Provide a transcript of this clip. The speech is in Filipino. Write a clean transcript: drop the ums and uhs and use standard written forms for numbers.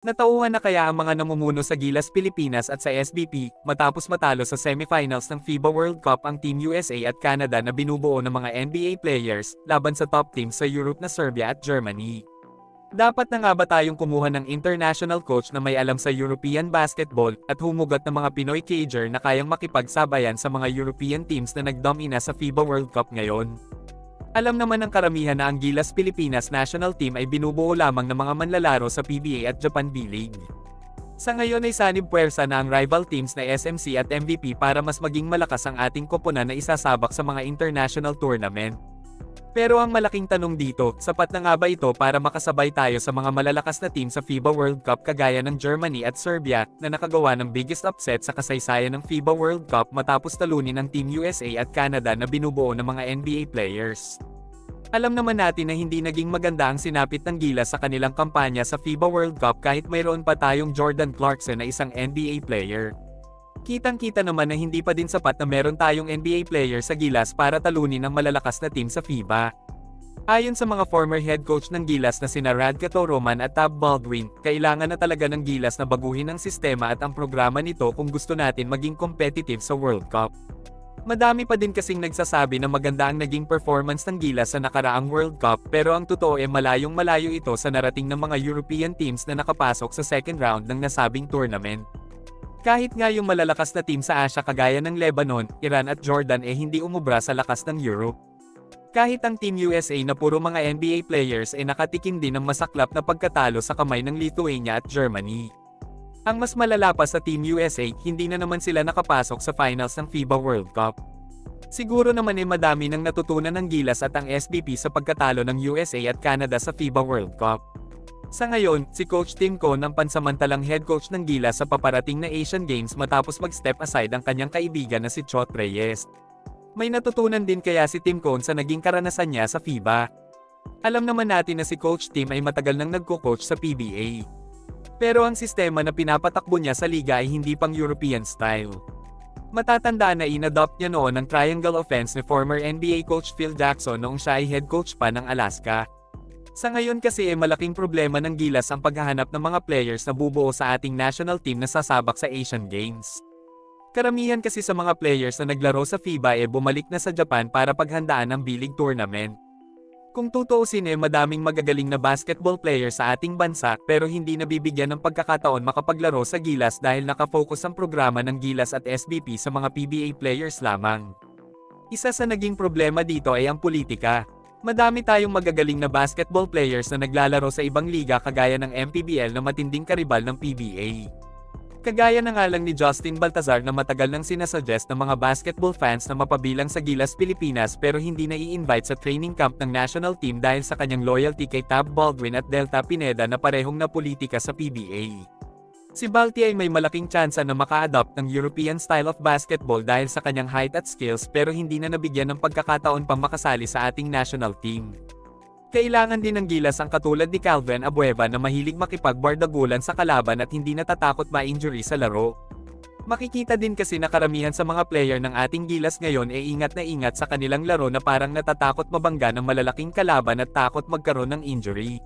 Natauhan na kaya ang mga namumuno sa Gilas Pilipinas at sa SBP, matapos matalo sa semifinals ng FIBA World Cup ang Team USA at Canada na binubuo ng mga NBA players, laban sa top teams sa Europe na Serbia at Germany. Dapat na nga ba tayong kumuha ng international coach na may alam sa European basketball, at humugot ng mga Pinoy cager na kayang makipagsabayan sa mga European teams na nagdomina sa FIBA World Cup ngayon? Alam naman ng karamihan na ang Gilas Pilipinas national team ay binubuo lamang ng mga manlalaro sa PBA at Japan B-League. Sa ngayon ay sanib puwersa na ang rival teams na SMC at MVP para mas maging malakas ang ating koponan na isasabak sa mga international tournament. Pero ang malaking tanong dito, sapat na nga ba ito para makasabay tayo sa mga malalakas na team sa FIBA World Cup kagaya ng Germany at Serbia, na nakagawa ng biggest upset sa kasaysayan ng FIBA World Cup matapos talunin ang Team USA at Canada na binubuo ng mga NBA players? Alam naman natin na hindi naging maganda ang sinapit ng Gilas sa kanilang kampanya sa FIBA World Cup kahit mayroon pa tayong Jordan Clarkson na isang NBA player. Kitang-kita naman na hindi pa din sapat na meron tayong NBA player sa Gilas para talunin ang malalakas na team sa FIBA. Ayon sa mga former head coach ng Gilas na sina Radkato Roman at Tab Baldwin, kailangan na talaga ng Gilas na baguhin ang sistema at ang programa nito kung gusto natin maging competitive sa World Cup. Madami pa din kasing nagsasabi na maganda ang naging performance ng Gilas sa nakaraang World Cup, pero ang totoo ay malayong-malayo ito sa narating ng mga European teams na nakapasok sa second round ng nasabing tournament. Kahit nga yung malalakas na team sa Asia kagaya ng Lebanon, Iran at Jordan hindi umubra sa lakas ng Europe. Kahit ang Team USA na puro mga NBA players nakatikim din ng masaklap na pagkatalo sa kamay ng Lithuania at Germany. Ang mas malala pa sa Team USA, hindi na naman sila nakapasok sa finals ng FIBA World Cup. Siguro naman madami nang natutunan ng Gilas at ang SBP sa pagkatalo ng USA at Canada sa FIBA World Cup. Sa ngayon, si Coach Tim Cone ang pansamantalang head coach ng Gilas sa paparating na Asian Games matapos mag-step aside ang kanyang kaibigan na si Chot Reyes. May natutunan din kaya si Tim Cone sa naging karanasan niya sa FIBA. Alam naman natin na si Coach Tim ay matagal nang nagko-coach sa PBA. Pero ang sistema na pinapatakbo niya sa liga ay hindi pang European style. Matatandaan na inadopt niya noon ang triangle offense ni former NBA coach Phil Jackson noong siya ay head coach pa ng Alaska. Sa ngayon kasi malaking problema ng Gilas ang paghahanap ng mga players na bubuo sa ating national team na sasabak sa Asian Games. Karamihan kasi sa mga players na naglaro sa FIBA bumalik na sa Japan para paghandaan ang B-League tournament. Kung tutuusin madaming magagaling na basketball players sa ating bansa pero hindi nabibigyan ng pagkakataon makapaglaro sa Gilas dahil nakafocus ang programa ng Gilas at SBP sa mga PBA players lamang. Isa sa naging problema dito ay ang politika. Madami tayong magagaling na basketball players na naglalaro sa ibang liga kagaya ng MPBL na matinding karibal ng PBA. Kagaya na nga lang ni Justin Baltazar na matagal nang sinasuggest ng mga basketball fans na mapabilang sa Gilas Pilipinas pero hindi na i-invite sa training camp ng national team dahil sa kanyang loyalty kay Tab Baldwin at Delta Pineda na parehong napolitika sa PBA. Si Balti ay may malaking tsansa na maka-adopt ng European style of basketball dahil sa kanyang height at skills pero hindi na nabigyan ng pagkakataon pang makasali sa ating national team. Kailangan din ng Gilas ang katulad ni Calvin Abueva na mahilig makipagbardagulan sa kalaban at hindi natatakot ma-injury sa laro. Makikita din kasi na karamihan sa mga player ng ating Gilas ngayon ingat na ingat sa kanilang laro na parang natatakot mabangga ng malalaking kalaban at takot magkaroon ng injury.